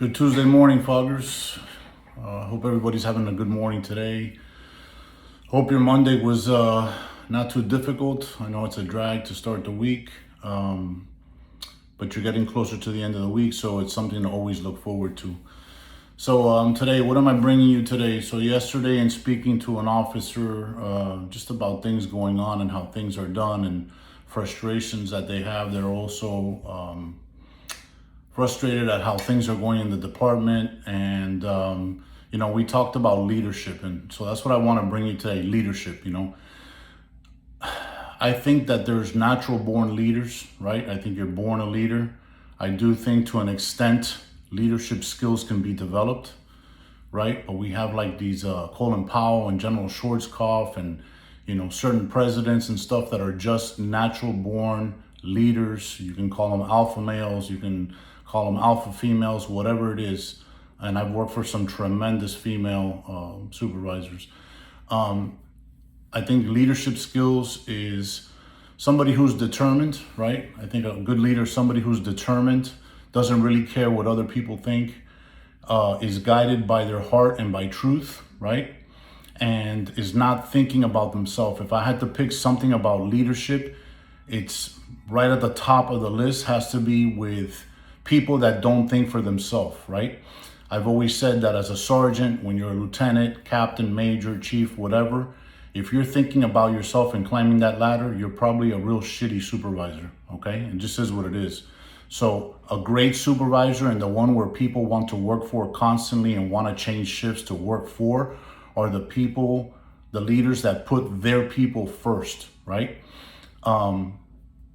Good Tuesday morning, foggers. Hope everybody's having a good morning today. Hope your Monday was not too difficult. I know it's a drag to start the week, but you're getting closer to the end of the week, so it's something to always look forward to. So today, what am I bringing you today? So yesterday, in speaking to an officer just about things going on and how things are done and frustrations that they have, they're also frustrated at how things are going in the department. And we talked about leadership, and so that's what I want to bring you today. Leadership. I think that there's natural born leaders, right? I think you're born a leader. I do think to an extent leadership skills can be developed, right? But we have like these Colin Powell and General Schwarzkopf and certain presidents and stuff that are just natural born leaders. You can call them alpha males, you can call them alpha females, whatever it is. And I've worked for some tremendous female supervisors. I think leadership skills is somebody who's determined, right? I think a good leader is somebody who's determined, doesn't really care what other people think, is guided by their heart and by truth, right? And is not thinking about themselves. If I had to pick something about leadership, it's right at the top of the list, has to be with people that don't think for themselves, right? I've always said that as a sergeant, when you're a lieutenant, captain, major, chief, whatever, if you're thinking about yourself and climbing that ladder, you're probably a real shitty supervisor, okay? It just is what it is. So a great supervisor, and the one where people want to work for constantly and want to change shifts to work for, are the people, the leaders that put their people first, right?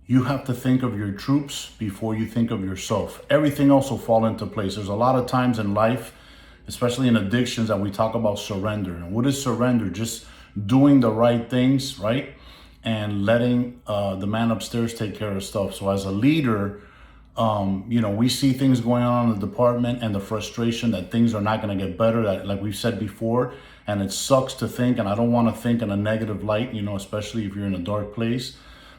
You have to think of your troops before you think of yourself. Everything else will fall into place. There's a lot of times in life, especially in addictions, that we talk about surrender. And what is surrender? Just doing the right things, right? And letting the man upstairs take care of stuff. So as a leader, we see things going on in the department and the frustration that things are not going to get better, that, like we've said before, and it sucks to think, and I don't want to think in a negative light, especially if you're in a dark place.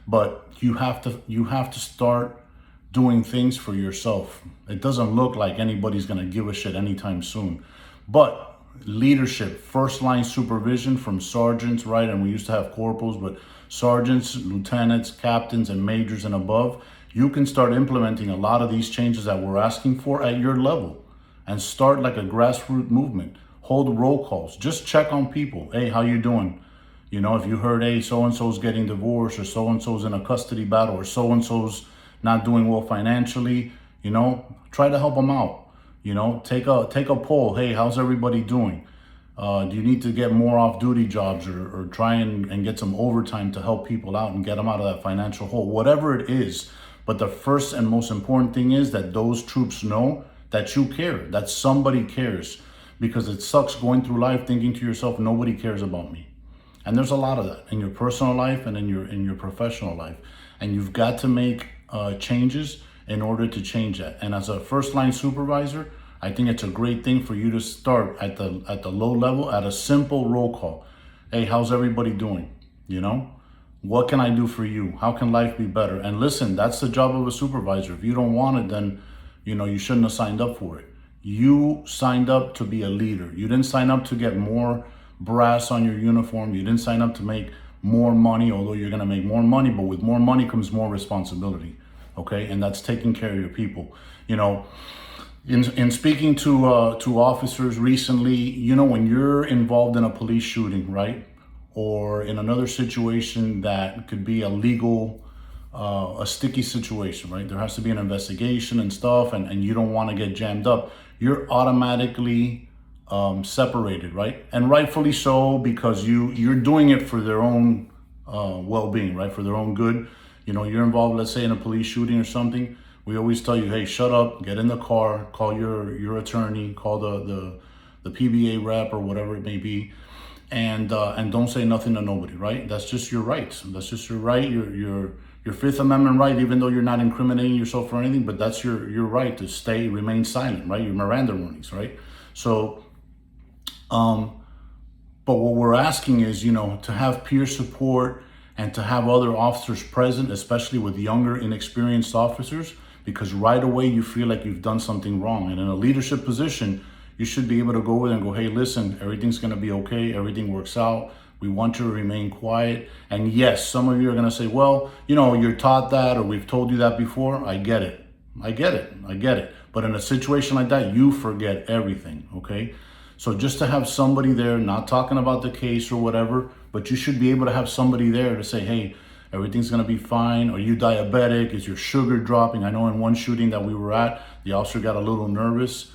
But you have to start doing things for yourself. It doesn't look like anybody's going to give a shit anytime soon. But leadership, first line supervision from sergeants, right? And we used to have corporals, but sergeants, lieutenants, captains, and majors and above, you can start implementing a lot of these changes that we're asking for at your level and start like a grassroots movement. Hold roll calls. Just check on people. Hey, how you doing? If you heard, hey, so-and-so's getting divorced, or so-and-so's in a custody battle, or so-and-so's not doing well financially, try to help them out. Take a poll. Hey, how's everybody doing? Do you need to get more off-duty jobs or try and get some overtime to help people out and get them out of that financial hole? Whatever it is. But the first and most important thing is that those troops know that you care, that somebody cares. Because it sucks going through life thinking to yourself, nobody cares about me. And there's a lot of that in your personal life and in your professional life. And you've got to make changes in order to change that. And as a first line supervisor, I think it's a great thing for you to start at the low level at a simple roll call. Hey, how's everybody doing? What can I do for you? How can life be better? And listen, that's the job of a supervisor. If you don't want it, then you shouldn't have signed up for it. You signed up to be a leader. You didn't sign up to get more brass on your uniform. You didn't sign up to make more money, although you're going to make more money, but with more money comes more responsibility. Okay. And that's taking care of your people. In speaking to officers recently, when you're involved in a police shooting, right? Or in another situation that could be a legal, a sticky situation, right? There has to be an investigation and stuff, and you don't want to get jammed up. You're automatically separated, right? And rightfully so, because you're doing it for their own well-being, right? For their own good. You're involved, let's say, in a police shooting or something. We always tell you, hey, shut up, get in the car, call your attorney, call the PBA rep or whatever it may be, and don't say nothing to nobody, right? That's just your right. That's just your right. Your Fifth Amendment right, even though you're not incriminating yourself or anything, but that's your right to remain silent, right? Your Miranda warnings, right? So, but what we're asking is, to have peer support and to have other officers present, especially with younger, inexperienced officers, because right away you feel like you've done something wrong. And in a leadership position, you should be able to go in and go, hey, listen, everything's going to be okay. Everything works out. We want you to remain quiet. And yes, some of you are going to say, well, you're taught that, or we've told you that before. I get it. I get it. But in a situation like that, you forget everything, okay? So just to have somebody there, not talking about the case or whatever, but you should be able to have somebody there to say, hey, everything's going to be fine. Are you diabetic? Is your sugar dropping? I know in one shooting that we were at, the officer got a little nervous.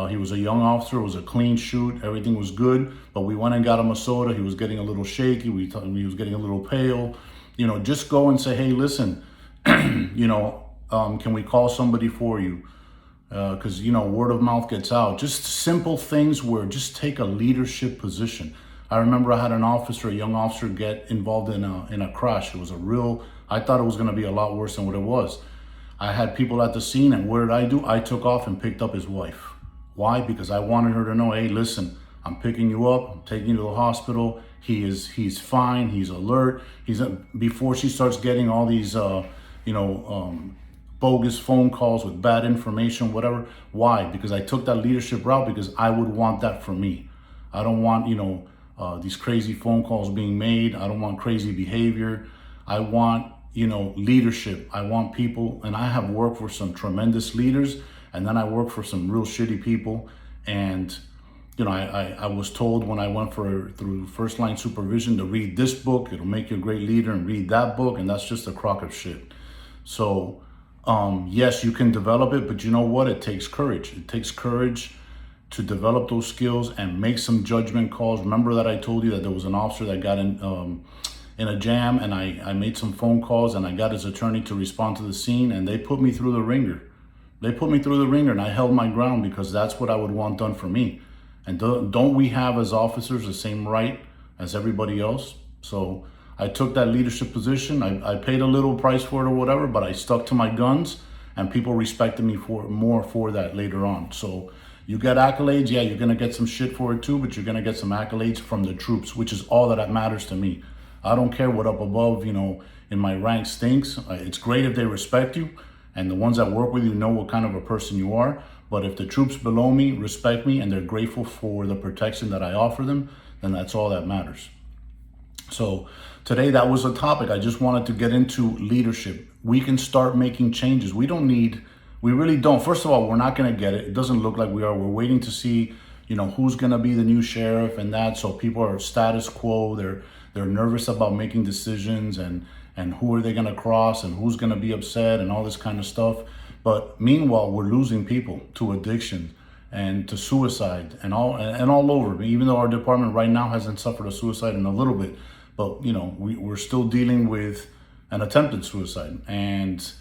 He was a young officer. It was a clean shoot. Everything was good. But we went and got him a soda. He was getting a little shaky. He was getting a little pale. Just go and say, hey, listen, can we call somebody for you? Because, word of mouth gets out. Just simple things where just take a leadership position. I remember I had an officer, a young officer, get involved in a crash. It was I thought it was going to be a lot worse than what it was. I had people at the scene, and what did I do? I took off and picked up his wife. Why? Because I wanted her to know, hey, listen, I'm picking you up, I'm taking you to the hospital. He's fine, he's alert. Before she starts getting all these, bogus phone calls with bad information, whatever. Why? Because I took that leadership route, because I would want that for me. I don't want, these crazy phone calls being made. I don't want crazy behavior. I want, leadership. I want people, and I have worked for some tremendous leaders, and then I worked for some real shitty people. And, I was told when I went through first line supervision to read this book, it'll make you a great leader, and read that book, and that's just a crock of shit. So, yes, you can develop it, but you know what? It takes courage. It takes courage to develop those skills and make some judgment calls. Remember that I told you that there was an officer that got in a jam, and I made some phone calls, and I got his attorney to respond to the scene, and they put me through the ringer. And I held my ground, because that's what I would want done for me. And don't we have as officers the same right as everybody else? So I took that leadership position. I paid a little price for it or whatever, but I stuck to my guns, and people respected me more for that later on. So you get accolades. Yeah, you're going to get some shit for it too, but you're going to get some accolades from the troops, which is all that matters to me. I don't care what up above, in my ranks thinks. It's great if they respect you, and the ones that work with you know what kind of a person you are. But if the troops below me respect me and they're grateful for the protection that I offer them, then that's all that matters. So today, that was a topic. I just wanted to get into leadership. We can start making changes. We really don't. First of all, we're not going to get it. It doesn't look like we are. We're waiting to see, who's going to be the new sheriff and that. So people are status quo. They're nervous about making decisions, and who are they going to cross, and who's going to be upset, and all this kind of stuff. But meanwhile, we're losing people to addiction and to suicide and all over. Even though our department right now hasn't suffered a suicide in a little bit, but we're still dealing with an attempted suicide, and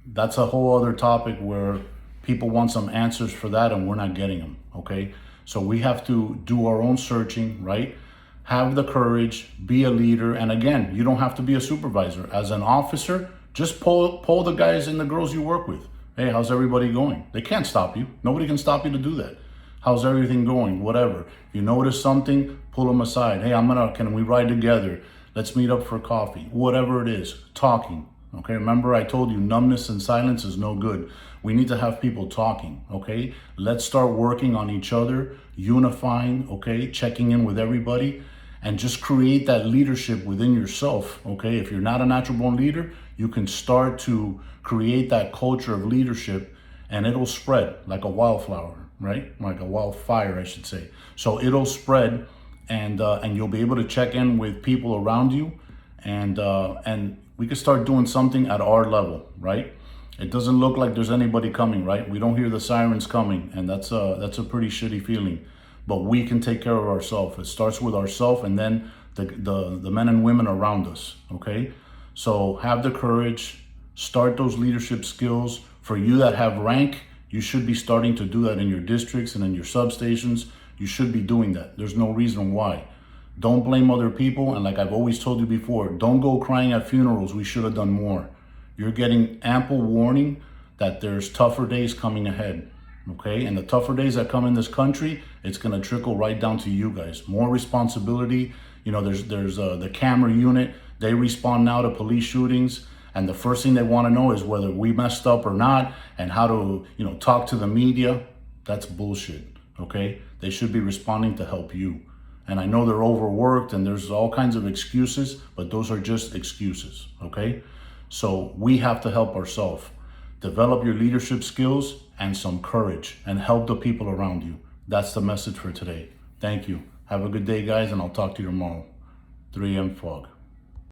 that's a whole other topic where people want some answers for that, and we're not getting them. Okay, so we have to do our own searching, right? Have the courage, be a leader, and again, you don't have to be a supervisor. As an officer, just poll the guys and the girls you work with. Hey, how's everybody going? They can't stop you. Nobody can stop you to do that. How's everything going? Whatever. If you notice something, pull them aside. Hey, can we ride together? Let's meet up for coffee. Whatever it is, talking. Okay, remember I told you numbness and silence is no good. We need to have people talking, okay? Let's start working on each other, unifying, okay? Checking in with everybody, and just create that leadership within yourself, okay? If you're not a natural born leader, you can start to create that culture of leadership, and it'll spread like a wildflower, right? Like a wildfire, I should say. So it'll spread, and you'll be able to check in with people around you, and we can start doing something at our level, right? It doesn't look like there's anybody coming, right? We don't hear the sirens coming, and that's a pretty shitty feeling. But we can take care of ourselves. It starts with ourselves, and then the men and women around us, okay? So have the courage, start those leadership skills. For you that have rank, you should be starting to do that in your districts and in your substations. You should be doing that. There's no reason why. Don't blame other people, and like I've always told you before, don't go crying at funerals. We should have done more. You're getting ample warning that there's tougher days coming ahead, okay? And the tougher days that come in this country, it's gonna trickle right down to you guys. More responsibility. There's the camera unit. They respond now to police shootings. And the first thing they want to know is whether we messed up or not and how to, talk to the media. That's bullshit, okay? They should be responding to help you. And I know they're overworked and there's all kinds of excuses, but those are just excuses, okay? So we have to help ourselves. Develop your leadership skills and some courage and help the people around you. That's the message for today. Thank you. Have a good day, guys, and I'll talk to you tomorrow. 3M Fog.